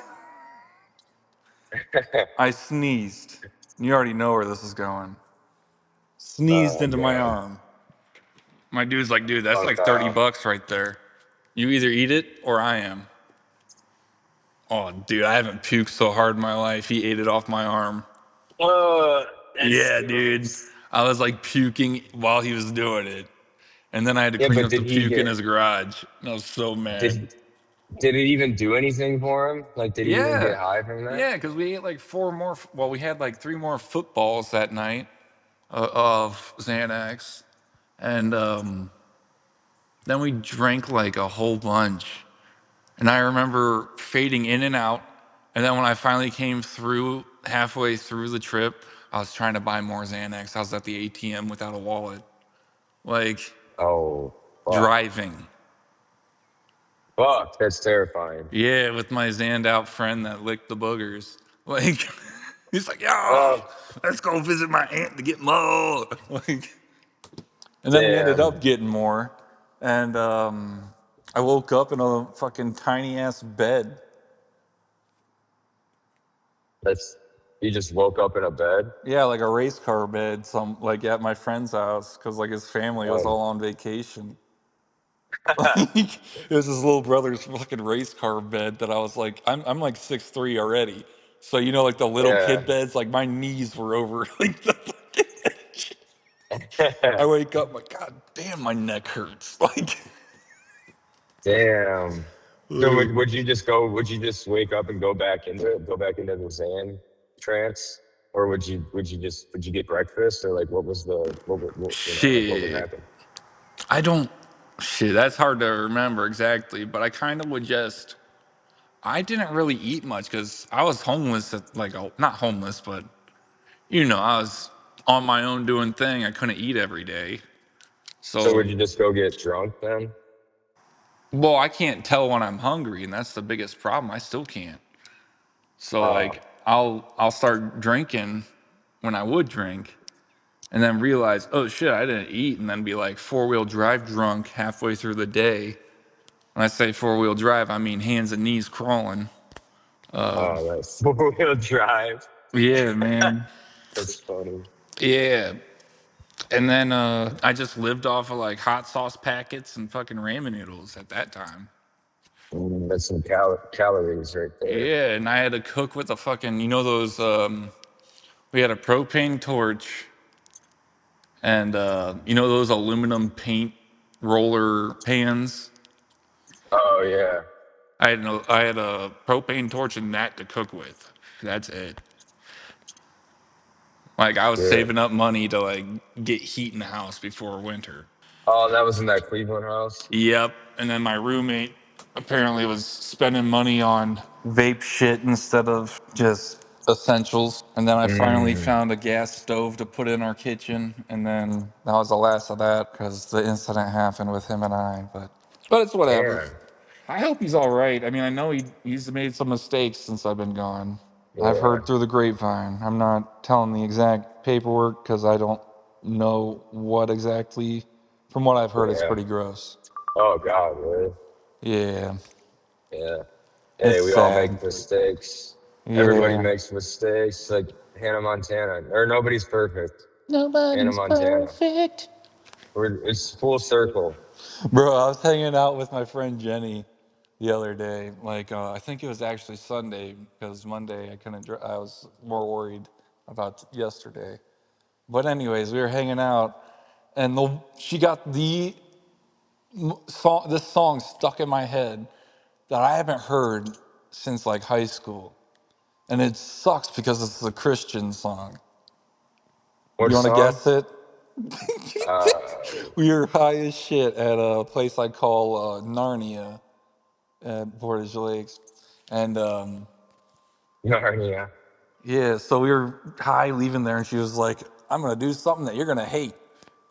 I sneezed. You already know where this is going. Sneezed oh into my man, arm. My dude's like, dude, that's oh like 30 no. bucks right there. You either eat it or I am. Oh, dude, I haven't puked so hard in my life. He ate it off my arm. Oh, that Yeah, dude. stinks. I was like puking while he was doing it. And then I had to Yeah, clean but up the did he puke in get his garage. And I was so mad. did did it even do anything for him? Like, did he even Yeah. get high from that? Yeah, because we ate like four more. Well, we had like three more footballs that night of Xanax. And then we drank like a whole bunch. And I remember fading in and out. And then when I finally came through, halfway through the trip, I was trying to buy more Xanax. I was at the ATM without a wallet, like Oh, fuck, driving. fuck, that's terrifying. Yeah, with my Xanned out friend that licked the boogers. Like, he's like, yo, Oh, let's go visit my aunt to get more. Like, and then we ended damn, up getting more. And I woke up in a fucking tiny ass bed. that's he just woke up in a bed. Yeah, like a race car bed, some like at my friend's house, because like his family was Oh, all on vacation. Like, it was his little brother's fucking race car bed that I was like, I'm like 6'3" already. So you know, like the little yeah, kid beds, like my knees were over like the fucking edge. I wake up, like, God damn, my neck hurts. Like, damn. So would you just go? Would you just wake up and go back into it? Go back into the Zen trance, or would you get breakfast, or like what you know like what would shit. happen? I don't. Shit, that's hard to remember exactly, but I kind of would just. I didn't really eat much because I was homeless at like, not homeless, but I was on my own doing thing. I couldn't eat every day. So So, would you just go get drunk then? well, I can't tell when I'm hungry, and that's the biggest problem. I still can't. So Oh, like I'll start drinking when I would drink and then realize, oh shit, I didn't eat, and then be like four-wheel drive drunk halfway through the day. When I say four-wheel drive, I mean hands and knees crawling. oh, that's four-wheel drive. Yeah, man. That's funny. Yeah. And then I just lived off of like hot sauce packets and fucking ramen noodles at that time. That's some calories right there. Yeah, and I had to cook with a fucking, those we had a propane torch and you know those aluminum paint roller pans. Oh yeah, I had a propane torch and that to cook with. That's it. Like I was yeah. saving up money to like get heat in the house before winter. Oh, that was in that Cleveland house. Yep. And then my roommate apparently was spending money on vape shit instead of just essentials. And then I finally Mm, found a gas stove to put in our kitchen. And then that was the last of that because the incident happened with him and I. But it's whatever. damn. I hope he's all right. I mean, I know he's made some mistakes since I've been gone. I've Yeah, heard through the grapevine. I'm not telling the exact paperwork because I don't know what exactly. From what I've heard, it's yeah. pretty gross. Oh God, really? Yeah, Yeah. it's Hey, we all sad. make mistakes. Everybody Yeah. makes mistakes. Like Hannah Montana, or nobody's perfect. Hannah Nobody's Montana. perfect. It's full circle. Bro, I was hanging out with my friend Jenny the other day. Like, I think it was actually Sunday because Monday I couldn't. I was more worried about yesterday. But anyways, we were hanging out, and she got this song stuck in my head that I haven't heard since like high school, and it sucks because it's a Christian song. What You want to song? guess it? Uh, We were high as shit at a place I call Narnia at Portage Lakes, and Narnia. yeah, so we were high leaving there, and she was like, "I'm gonna do something that you're gonna hate."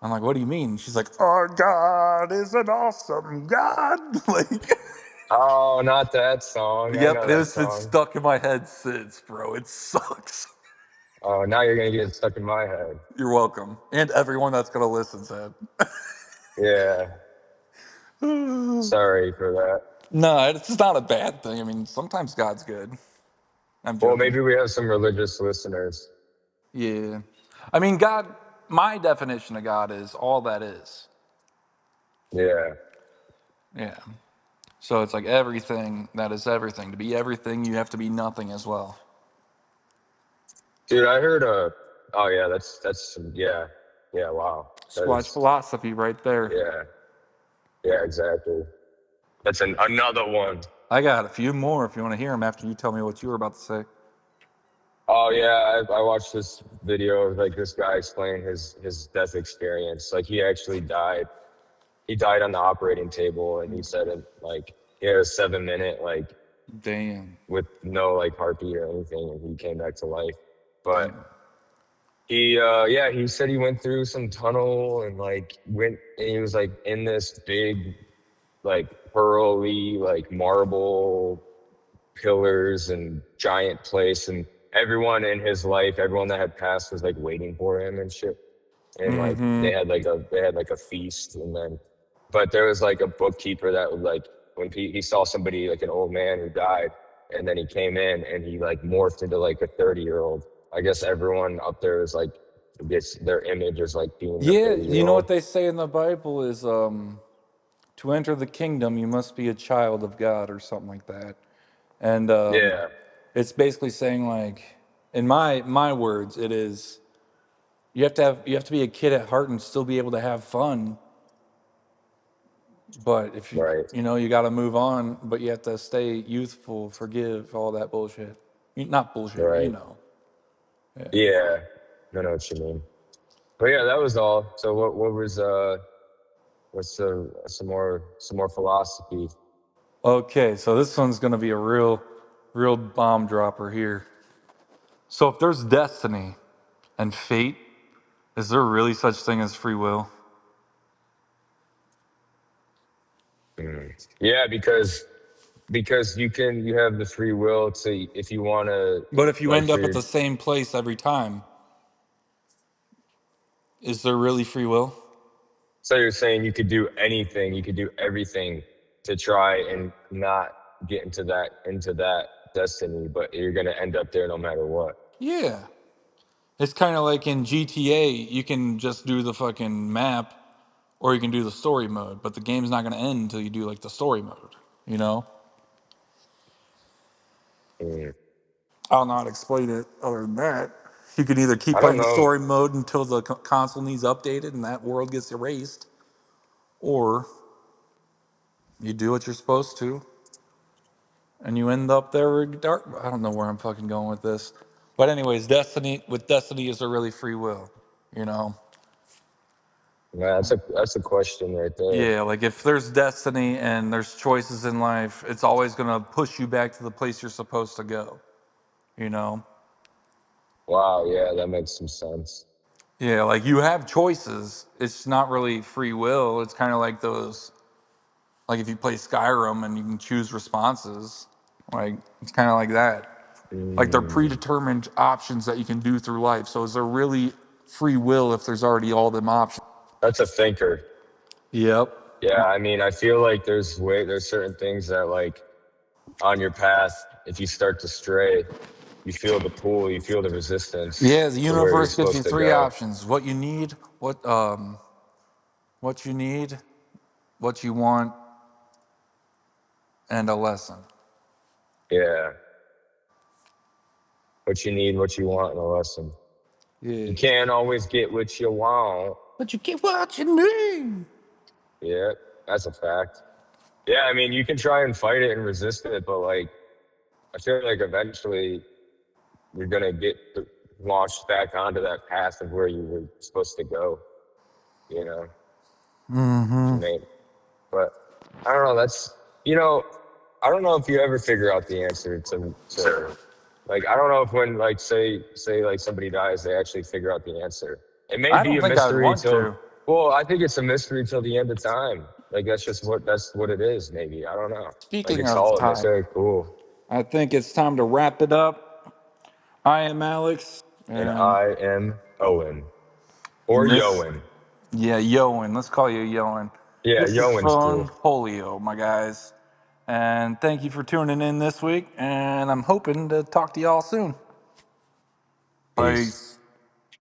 I'm like, "What do you mean?" She's like, "Our God is an awesome God." Like, Oh, not that song. I yep, know and that it's been song. stuck in my head since, bro. It sucks. Oh, now you're gonna get stuck in my head. You're welcome, and everyone that's gonna listen said. Yeah. Sorry for that. No, it's not a bad thing. I mean, sometimes God's good. I'm Well, joking. maybe we have some religious listeners. Yeah. I mean, God, my definition of God is all that is. Yeah. Yeah. So it's like everything that is everything. To be everything, you have to be nothing as well. Dude, I heard oh yeah, yeah. Yeah, wow. That Squatch is philosophy right there. yeah. Yeah, exactly. That's another one. I got a few more if you want to hear them after you tell me what you were about to say. Oh yeah, I watched this video of like this guy explaining his death experience. Like he actually died. He died on the operating table, and he said it like he had a 7 minute like Damn. with no like heartbeat or anything, and he came back to life. But Damn. he said he went through some tunnel and like went and he was like in this big like pearly like marble pillars and giant place, and everyone in his life, everyone that had passed was like waiting for him and shit. And like Mm-hmm. they had like a feast, and then but there was like a bookkeeper that would like when he saw somebody like an old man who died, and then he came in and he like morphed into like a 30-year-old. I guess everyone up there is like gets their image as like being the Yeah, 30 you year know what old. they say in the Bible is to enter the kingdom you must be a child of God or something like that. And Yeah, it's basically saying like in my words, it is you have to be a kid at heart and still be able to have fun. But if you right, you know you got to move on, but you have to stay youthful, forgive all that bullshit. Not bullshit, but you right. know. Yeah. Yeah, I know what you mean. But yeah, that was all. So what was what's some more philosophy? Okay, so this one's gonna be a real bomb dropper here. So if there's destiny and fate, is there really such thing as free will? Mm. Yeah, because you have the free will to if you want to But if you like end up at for the same place every time, is there really free will? so you're saying you could do anything, you could do everything to try and not get into that destiny, but you're gonna end up there no matter what. Yeah. It's kind of like in GTA, you can just do the fucking map or you can do the story mode, but the game's not going to end until you do like the story mode, you know? Mm. I'll not explain it other than that. You can either keep I don't playing the know. story mode until the console needs updated and that world gets erased, or you do what you're supposed to and you end up there dark. I don't know where I'm fucking going with this. But anyways, Destiny is a really free will, you know? Yeah, that's a question right there. Yeah, like if there's destiny and there's choices in life, it's always gonna push you back to the place you're supposed to go, you know? Wow, yeah, that makes some sense. Yeah, like you have choices. It's not really free will. It's kind of like those, like if you play Skyrim and you can choose responses, like it's kind of like that. Like they're Mm, predetermined options that you can do through life. So is there really free will if there's already all them options? that's a thinker. Yep. Yeah, I mean, I feel like there's certain things that like on your path, if you start to stray, you feel the pull, you feel the resistance Yeah, the to where you're universe gives you supposed to three go. options: what you need, what you need, what you want, and a lesson. Yeah, what you need, what you want, and a lesson. You Yeah. can't always get what you want. But you get what you need. Yeah, that's a fact. Yeah, I mean, you can try and fight it and resist it, but like, I feel like eventually you're gonna get launched back onto that path of where you were supposed to go. You know, Mm-hmm. Nate. But I don't know. You know, I don't know if you ever figure out the answer to like I don't know if when like say like somebody dies, they actually figure out the answer. It may I be don't a think I'd mystery want till to. well, I think it's a mystery till the end of time. Like that's what it is. Maybe I don't know. Like Speaking it's of all a time, mystery. Cool. I think it's time to wrap it up. I am Alex, And and I am Owen or this, Yowen. yeah, Yoan. Let's call you Yoan. Yeah, This is Yowen's Phone cool. Polio, my guys. And thank you for tuning in this week. And I'm hoping to talk to y'all soon. Peace. Peace.